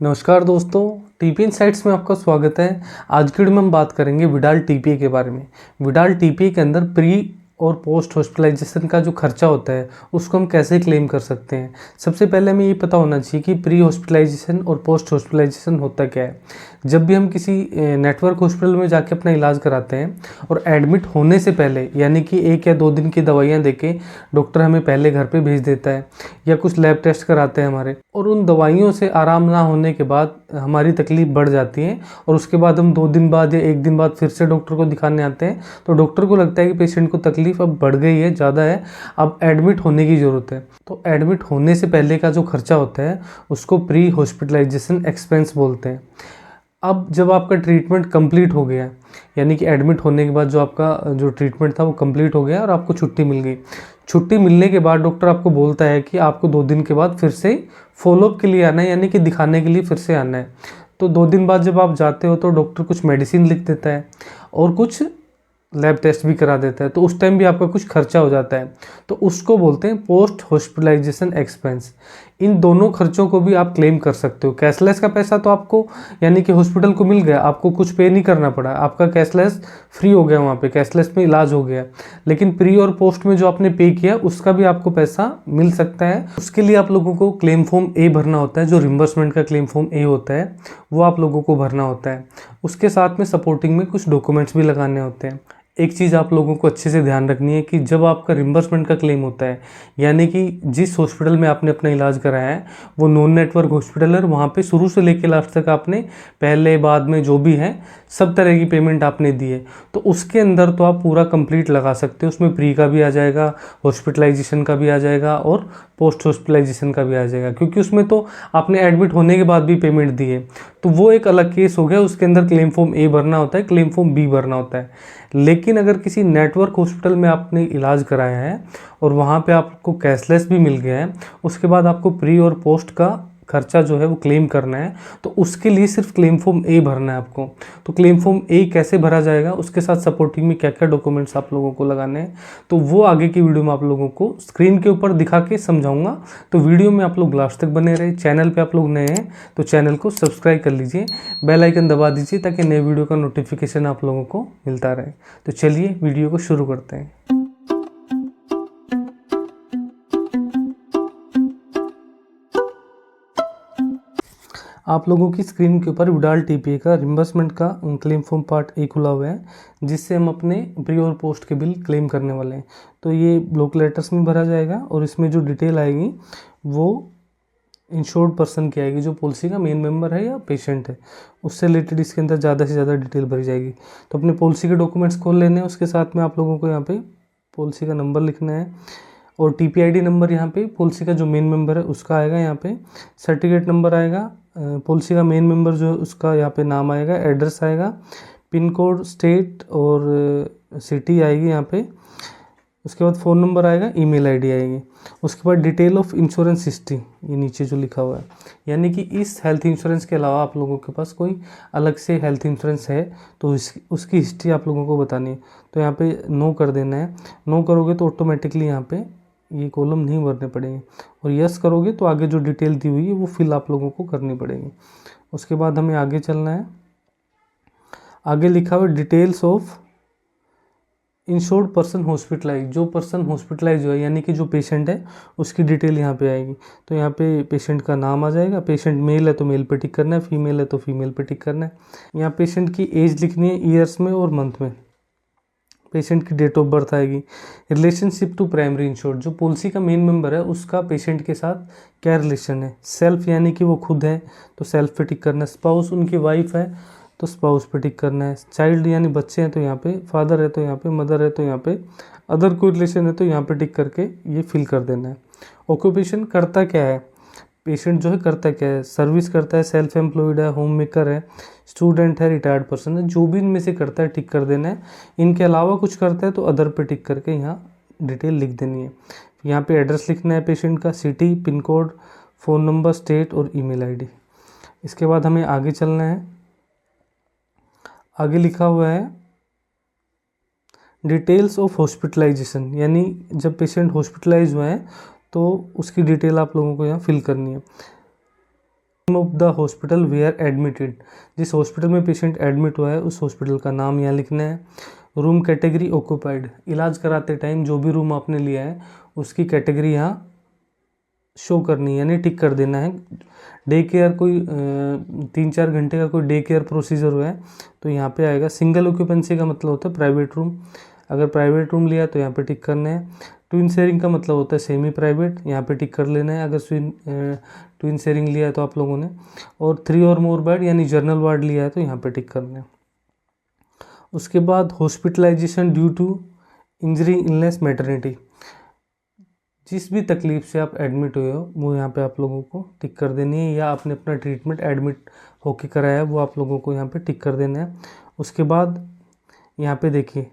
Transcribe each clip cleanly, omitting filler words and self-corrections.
नमस्कार दोस्तों, TP insights में आपका स्वागत है। आज की वीडियो में हम बात करेंगे विडाल टीपीए के बारे में। विडाल टीपीए के अंदर प्री और पोस्ट हॉस्पिटलाइजेशन का जो खर्चा होता है उसको हम कैसे क्लेम कर सकते हैं। सबसे पहले हमें ये पता होना चाहिए कि प्री हॉस्पिटलाइजेशन और पोस्ट हॉस्पिटलाइजेशन होता क्या है। जब भी हम किसी नेटवर्क हॉस्पिटल में जाके अपना इलाज कराते हैं और एडमिट होने से पहले यानी कि 1 या 2 दिन की दवाइयाँ देके डॉक्टर हमें पहले घर पे भेज देता है या कुछ लैब टेस्ट कराते हैं हमारे, और उन दवाइयों से आराम ना होने के बाद हमारी तकलीफ बढ़ जाती है और उसके बाद हम 2 दिन बाद या 1 दिन बाद फिर से डॉक्टर को दिखाने आते हैं तो डॉक्टर को लगता है कि पेशेंट को तकलीफ अब बढ़ गई है, ज़्यादा है, अब एडमिट होने की ज़रूरत है। तो एडमिट होने से पहले का जो खर्चा होता है उसको प्री हॉस्पिटलाइजेशन एक्सपेंस बोलते हैं। अब जब आपका ट्रीटमेंट कंप्लीट हो गया यानी कि एडमिट होने के बाद जो आपका जो ट्रीटमेंट था वो कंप्लीट हो गया और आपको छुट्टी मिल गई, छुट्टी मिलने के बाद डॉक्टर आपको बोलता है कि आपको 2 दिन के बाद फिर से फॉलोअप के लिए आना है, यानी कि दिखाने के लिए फिर से आना है। तो 2 दिन बाद जब आप जाते हो तो डॉक्टर कुछ मेडिसिन लिख देता है और कुछ लैब टेस्ट भी करा देता है, तो उस टाइम भी आपका कुछ खर्चा हो जाता है, तो उसको बोलते हैं पोस्ट हॉस्पिटलाइजेशन एक्सपेंस। इन दोनों खर्चों को भी आप क्लेम कर सकते हो। कैशलेस का पैसा तो आपको यानी कि हॉस्पिटल को मिल गया, आपको कुछ पे नहीं करना पड़ा, आपका कैशलेस फ्री हो गया, वहाँ पे कैशलेस में इलाज हो गया। लेकिन प्री और पोस्ट में जो आपने पे किया उसका भी आपको पैसा मिल सकता है। उसके लिए आप लोगों को क्लेम फॉर्म ए भरना होता है, जो रिम्बर्समेंट का क्लेम फॉर्म ए होता है वो आप लोगों को भरना होता है। उसके साथ में सपोर्टिंग में कुछ डॉक्यूमेंट्स भी लगाने होते हैं। एक चीज़ आप लोगों को अच्छे से ध्यान रखनी है कि जब आपका रिम्बर्समेंट का क्लेम होता है यानी कि जिस हॉस्पिटल में आपने अपना इलाज कराया है वो नॉन नेटवर्क हॉस्पिटल है, वहाँ पे शुरू से लेकर लास्ट तक आपने पहले बाद में जो भी है सब तरह की पेमेंट आपने दी है, तो उसके अंदर तो आप पूरा कंप्लीट लगा सकते हो। उसमें प्री का भी आ जाएगा, हॉस्पिटलाइजेशन का भी आ जाएगा और पोस्ट हॉस्पिटलाइजेशन का भी आ जाएगा, क्योंकि उसमें तो आपने एडमिट होने के बाद भी पेमेंट दी है, तो वो एक अलग केस हो गया। उसके अंदर क्लेम फॉर्म ए भरना होता है, क्लेम फॉर्म बी भरना होता है। लेकिन अगर किसी नेटवर्क हॉस्पिटल में आपने इलाज कराया है और वहाँ पे आपको कैशलेस भी मिल गया है, उसके बाद आपको प्री और पोस्ट का खर्चा जो है वो क्लेम करना है, तो उसके लिए सिर्फ क्लेम फॉर्म ए भरना है आपको। तो क्लेम फॉर्म ए कैसे भरा जाएगा, उसके साथ सपोर्टिंग में क्या क्या डॉक्यूमेंट्स आप लोगों को लगाने हैं, तो वो आगे की वीडियो में आप लोगों को स्क्रीन के ऊपर दिखा के समझाऊंगा। तो वीडियो में आप लोग लास्ट तक बने रहे। चैनल पे आप लोग नए हैं तो चैनल को सब्सक्राइब कर लीजिए, बेल आइकन दबा दीजिए ताकि नए वीडियो का नोटिफिकेशन आप लोगों को मिलता रहे। तो चलिए वीडियो को शुरू करते हैं। आप लोगों की स्क्रीन के ऊपर विडाल टीपीए का रिम्बर्समेंट का क्लेम फॉर्म पार्ट ए खुला हुआ है, जिससे हम अपने प्री और पोस्ट के बिल क्लेम करने वाले हैं। तो ये ब्लॉक लेटर्स में भरा जाएगा और इसमें जो डिटेल आएगी वो इंश्योर्ड पर्सन की आएगी, जो पॉलिसी का मेन मेंबर है या पेशेंट है, उससे रिलेटेड इसके अंदर ज़्यादा से ज़्यादा डिटेल भरी जाएगी। तो अपने पॉलिसी के डॉक्यूमेंट्स खोल लेने हैं। उसके साथ में आप लोगों को यहाँ पे पॉलिसी का नंबर लिखना है और टीपीआईडी नंबर यहाँ पे पॉलिसी का जो मेन मेंबर है उसका आएगा, यहाँ पे सर्टिफिकेट नंबर आएगा, पॉलिसी का मेन मेंबर जो है उसका यहाँ पे नाम आएगा, एड्रेस आएगा, पिन कोड, स्टेट और सिटी आएगी यहाँ पे। उसके बाद फ़ोन नंबर आएगा, ईमेल आईडी आएगी। उसके बाद डिटेल ऑफ इंश्योरेंस हिस्ट्री, ये नीचे जो लिखा हुआ है, यानी कि इस हेल्थ इंश्योरेंस के अलावा आप लोगों के पास कोई अलग से हेल्थ इंश्योरेंस है तो उसकी हिस्ट्री आप लोगों को बतानी है। तो यहाँ पे नो कर देना है। नो करोगे तो ऑटोमेटिकली यहाँ पे ये कॉलम नहीं भरने पड़ेंगे, और यस करोगे तो आगे जो डिटेल दी हुई है वो फिल आप लोगों को करनी पड़ेगी। उसके बाद हमें आगे चलना है। आगे लिखा हुआ details of insured person hospitalize, जो पर्सन हॉस्पिटलाइज हुआ है यानी कि जो पेशेंट है उसकी डिटेल यहाँ पे आएगी। तो यहाँ पे पेशेंट का नाम आ जाएगा, पेशेंट मेल है तो मेल पे टिक करना है, फीमेल है तो फीमेल पे टिक करना है। यहाँ पेशेंट की एज लिखनी है ईयर्स में और मंथ में। पेशेंट की डेट ऑफ बर्थ आएगी। रिलेशनशिप टू प्राइमरी इंश्योर्ड, जो पॉलिसी का मेन मेंबर है उसका पेशेंट के साथ क्या रिलेशन है। सेल्फ यानी कि वो खुद है तो सेल्फ पे टिक करना है। स्पाउस उनकी वाइफ है तो स्पाउस पे टिक करना है। चाइल्ड यानी बच्चे हैं तो यहाँ पे, फादर है तो यहाँ पे, मदर है तो यहाँ पे, अदर कोई रिलेशन है तो यहाँ पे टिक करके ये फिल कर देना है। ऑक्यूपेशन करता क्या है, पेशेंट जो है करता क्या है, सर्विस करता है, सेल्फ एम्प्लॉयड है, होम मेकर है, स्टूडेंट है, रिटायर्ड पर्सन है, जो भी इनमें से करता है टिक कर देना है। इनके अलावा कुछ करता है तो अदर पे टिक करके यहाँ डिटेल लिख देनी है। यहाँ पे एड्रेस लिखना है पेशेंट का, city, pin code, phone number, state और ईमेल आईडी। इसके बाद हमें आगे चलना है। आगे लिखा हुआ है डिटेल्स ऑफ हॉस्पिटलाइजेशन, यानी जब पेशेंट हॉस्पिटलाइज हुआ है तो उसकी डिटेल आप लोगों को यहाँ फिल करनी है। Name of the hospital where admitted, जिस हॉस्पिटल में पेशेंट एडमिट हुआ है उस हॉस्पिटल का नाम यहाँ लिखना है। रूम कैटेगरी ऑक्यूपाइड, इलाज कराते टाइम जो भी रूम आपने लिया है उसकी कैटेगरी यहाँ शो करनी है, यानी टिक कर देना है। डे केयर कोई 3-4 घंटे का कोई डे केयर प्रोसीजर हुआ है तो यहाँ पे आएगा। सिंगल ऑक्यूपेंसी का मतलब होता है प्राइवेट रूम, अगर प्राइवेट रूम लिया तो यहाँ पे टिक करना है। ट्विन शेयरिंग का मतलब होता है सेमी प्राइवेट, यहाँ पे टिक कर लेना है अगर ट्विन शेयरिंग लिया है तो आप लोगों ने। और 3 और मोर बेड यानी जनरल वार्ड लिया है तो यहाँ पे टिक करना है। उसके बाद hospitalization due to injury illness maternity, जिस भी तकलीफ़ से आप एडमिट हुए हो वो यहाँ पे आप लोगों को टिक कर देनी है, या आपने अपना ट्रीटमेंट एडमिट होके कराया है वो आप लोगों को यहाँ पे टिक कर देना है। उसके बाद यहाँ पे देखिए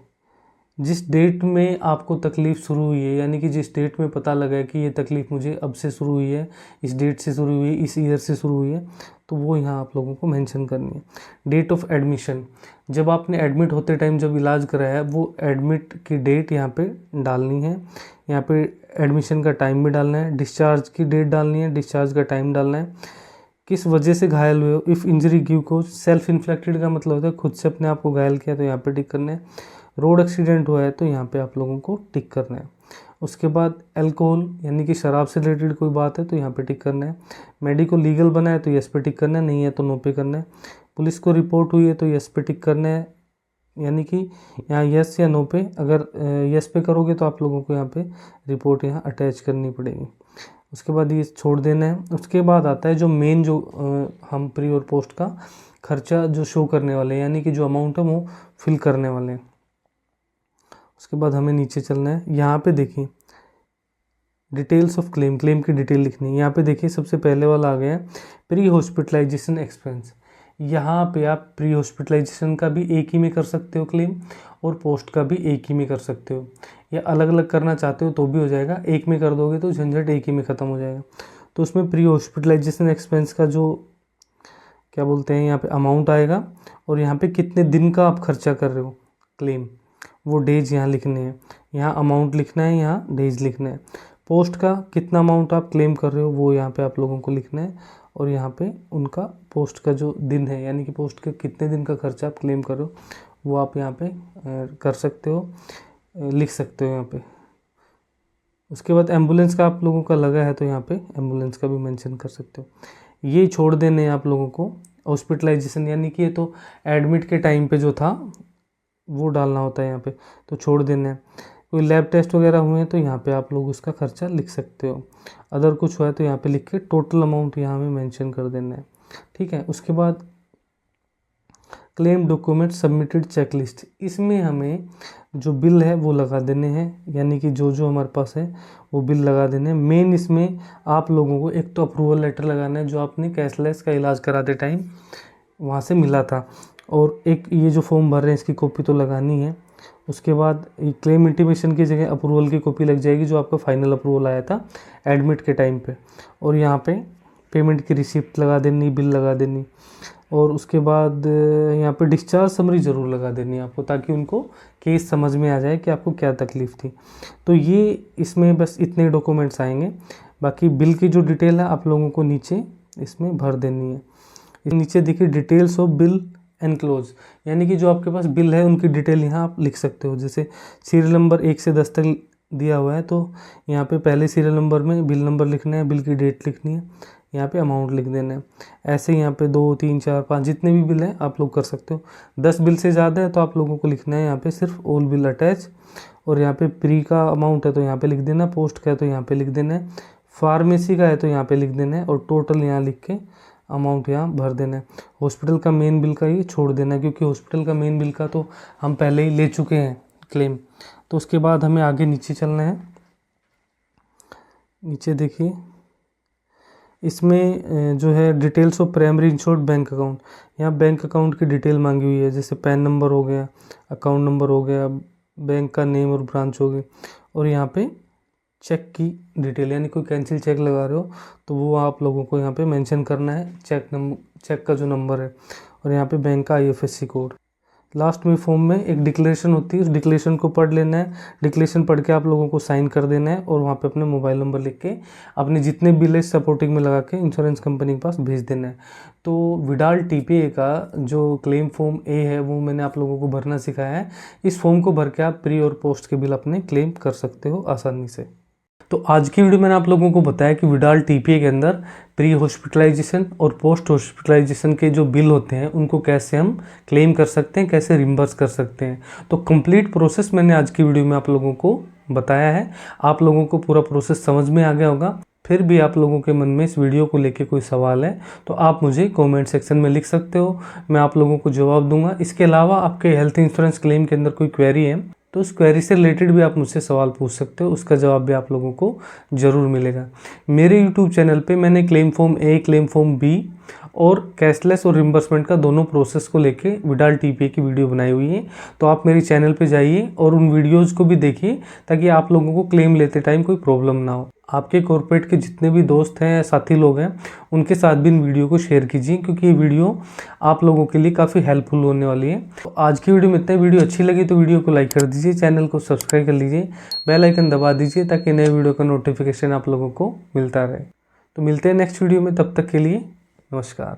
जिस डेट में आपको तकलीफ़ शुरू हुई है, यानी कि जिस डेट में पता लगा है कि ये तकलीफ़ मुझे अब से शुरू हुई है, इस डेट से शुरू हुई है, इस ईयर से शुरू हुई है, तो वो यहाँ आप लोगों को मेंशन करनी है। डेट ऑफ एडमिशन, जब आपने एडमिट होते टाइम जब इलाज कराया है वो एडमिट की डेट यहाँ पे डालनी है। यहाँ पे एडमिशन का टाइम भी डालना है, डिस्चार्ज की डेट डालनी है, डिस्चार्ज का टाइम डालना है, किस वजह से घायल हुए हो। If injury give cause, self inflicted का मतलब होता है खुद से अपने आप को घायल किया तो यहाँ पे टिक करना है। रोड एक्सीडेंट हुआ है तो यहाँ पे आप लोगों को टिक करना है। उसके बाद अल्कोहल यानी कि शराब से रिलेटेड कोई बात है तो यहाँ पे टिक करना है। मेडिको लीगल बना है तो यस पे टिक करना है, नहीं है तो नो पे करना है। पुलिस को रिपोर्ट हुई है तो यस पे टिक करना है, यानी कि यहाँ यस या नो पे। अगर यस पे करोगे तो आप लोगों को यहाँ पे रिपोर्ट यहाँ अटैच करनी पड़ेगी। उसके बाद ये छोड़ देना है। उसके बाद आता है जो मेन जो हम प्री और पोस्ट का खर्चा जो शो करने वाले हैं, यानी कि जो अमाउंट है वो फिल करने वाले हैं। उसके बाद हमें नीचे चलना है। यहाँ पे देखिए डिटेल्स ऑफ क्लेम, क्लेम की डिटेल लिखनी है। यहाँ पे देखिए सबसे पहले वाला आ गया है प्री हॉस्पिटलाइजेशन एक्सपेंस। यहाँ पे आप प्री हॉस्पिटलाइजेशन का भी एक ही में कर सकते हो क्लेम, और पोस्ट का भी एक ही में कर सकते हो, या अलग अलग करना चाहते हो तो भी हो जाएगा। एक में कर दोगे तो झंझट एक ही में ख़त्म हो जाएगा। तो उसमें प्री हॉस्पिटलाइजेशन एक्सपेंस का जो क्या बोलते हैं यहाँ पे अमाउंट आएगा, और यहाँ पे कितने दिन का आप खर्चा कर रहे हो क्लेम, वो डेज यहाँ लिखने हैं। यहाँ अमाउंट लिखना है, यहाँ डेज लिखना है। पोस्ट का कितना अमाउंट आप क्लेम कर रहे हो वो यहाँ पे आप लोगों को लिखना है, और यहाँ पे उनका पोस्ट का जो दिन है, यानी कि पोस्ट के कितने दिन का खर्चा आप क्लेम कर रहे हो वो आप यहाँ पे कर सकते हो, लिख सकते हो यहाँ पे। उसके बाद एम्बुलेंस का आप लोगों का लगा है तो यहाँ पे एम्बुलेंस का भी मेंशन कर सकते हो। ये छोड़ देने आप लोगों को हॉस्पिटलाइजेशन, यानी कि ये तो एडमिट के टाइम पे जो था वो डालना होता है यहाँ पे, तो छोड़ देना है। कोई लैब टेस्ट वगैरह हुए हैं तो यहाँ पे आप लोग उसका खर्चा लिख सकते हो। अदर कुछ हुआ है तो यहाँ पे लिख के टोटल अमाउंट यहाँ में मेंशन कर देना है, ठीक है। उसके बाद क्लेम डॉक्यूमेंट सबमिटेड चेकलिस्ट, इसमें हमें जो बिल है वो लगा देने हैं, यानी कि जो जो हमारे पास है वो बिल लगा देने हैं। मेन इसमें आप लोगों को एक तो अप्रूवल लेटर लगाना है जो आपने कैशलेस का इलाज कराते टाइम वहाँ से मिला था, और एक ये जो फॉर्म भर रहे हैं इसकी कॉपी तो लगानी है। उसके बाद ये क्लेम इंटीमेशन की जगह अप्रूवल की कॉपी लग जाएगी जो आपका फाइनल अप्रूवल आया था एडमिट के टाइम पे, और यहाँ पे पेमेंट की रिसिप्ट लगा देनी, बिल लगा देनी। और उसके बाद यहाँ पे डिस्चार्ज समरी ज़रूर लगा देनी है आपको, ताकि उनको केस समझ में आ जाए कि आपको क्या तकलीफ़ थी। तो ये इसमें बस इतने डॉक्यूमेंट्स आएंगे। बाकी बिल की जो डिटेल है आप लोगों को नीचे इसमें भर देनी है। नीचे देखिए डिटेल्स ऑफ बिल एनक्लोज, यानी कि जो आपके पास बिल है उनकी डिटेल यहाँ आप लिख सकते हो। जैसे सीरियल नंबर 1 से 10 तक दिया हुआ है तो यहाँ पे पहले सीरियल नंबर में बिल नंबर लिखना है, बिल की डेट लिखनी है, यहाँ पे अमाउंट लिख देना है। ऐसे यहाँ पे 2, 3, 4, 5 जितने भी बिल हैं आप लोग कर सकते हो। 10 बिल से ज़्यादा है तो आप लोगों को लिखना है यहाँ पे सिर्फ ऑल बिल अटैच, और यहाँ पे प्री का अमाउंट है तो यहाँ पे लिख देना, पोस्ट का है तो यहाँ पे लिख देना है, फार्मेसी का है तो यहाँ पे लिख देना है, और टोटल यहाँ लिख के अमाउंट यहाँ भर देना है। हॉस्पिटल का मेन बिल का ये छोड़ देना है, क्योंकि हॉस्पिटल का मेन बिल का तो हम पहले ही ले चुके हैं क्लेम। तो उसके बाद हमें आगे नीचे चलना है। नीचे देखिए इसमें जो है details of primary insured bank account, यहाँ बैंक अकाउंट की डिटेल मांगी हुई है, जैसे पैन नंबर हो गया, अकाउंट नंबर हो गया, बैंक का नेम और ब्रांच हो गई, और यहाँ पे चेक की डिटेल, यानी कोई कैंसिल चेक लगा रहे हो तो वो आप लोगों को यहाँ पे मेंशन करना है, चेक का जो नंबर है, और यहाँ पे बैंक का IFSC कोड। लास्ट में फॉर्म में एक डिक्लेरेशन होती है, उस डिक्लेरेशन को पढ़ लेना है। डिक्लेरेशन पढ़ के आप लोगों को साइन कर देना है और वहाँ पे अपने मोबाइल नंबर लिख के अपने जितने बिल है सपोर्टिंग में लगा के इंश्योरेंस कंपनी के पास भेज देना है। तो विडाल टीपीए का जो क्लेम फॉर्म ए है वो मैंने आप लोगों को भरना सिखाया है। इस फॉर्म को भर के आप प्री और पोस्ट के बिल अपने क्लेम कर सकते हो आसानी से। तो आज की वीडियो मैंने आप लोगों को बताया कि विडाल टीपीए के अंदर प्री हॉस्पिटलाइजेशन और पोस्ट हॉस्पिटलाइजेशन के जो बिल होते हैं उनको कैसे हम क्लेम कर सकते हैं, कैसे रिम्बर्स कर सकते हैं। तो कंप्लीट प्रोसेस मैंने आज की वीडियो में आप लोगों को बताया है। आप लोगों को पूरा प्रोसेस समझ में आ गया होगा। फिर भी आप लोगों के मन में इस वीडियो को लेके कोई सवाल है तो आप मुझे कमेंट सेक्शन में लिख सकते हो, मैं आप लोगों को जवाब दूंगा। इसके अलावा आपके हेल्थ इंश्योरेंस क्लेम के अंदर कोई क्वेरी है तो उस क्वेरी से रिलेटेड भी आप मुझसे सवाल पूछ सकते हो, उसका जवाब भी आप लोगों को ज़रूर मिलेगा। मेरे यूट्यूब चैनल पे मैंने क्लेम फॉर्म ए, क्लेम फॉर्म बी और कैशलेस और रिम्बर्समेंट का दोनों प्रोसेस को लेके विडाल टीपीए की वीडियो बनाई हुई है। तो आप मेरे चैनल पे जाइए और उन वीडियोज़ को भी देखिए ताकि आप लोगों को क्लेम लेते टाइम कोई प्रॉब्लम ना हो। आपके कॉर्पोरेट के जितने भी दोस्त हैं, साथी लोग हैं, उनके साथ भी इन वीडियो को शेयर कीजिए क्योंकि ये वीडियो आप लोगों के लिए काफ़ी हेल्पफुल होने वाली है। तो आज की वीडियो में इतना। वीडियो अच्छी लगी तो वीडियो को लाइक कर दीजिए, चैनल को सब्सक्राइब कर लीजिए, बेल आइकन दबा दीजिए ताकि नए वीडियो का नोटिफिकेशन आप लोगों को मिलता रहे। तो मिलते हैं नेक्स्ट वीडियो में, तब तक के लिए नमस्कार।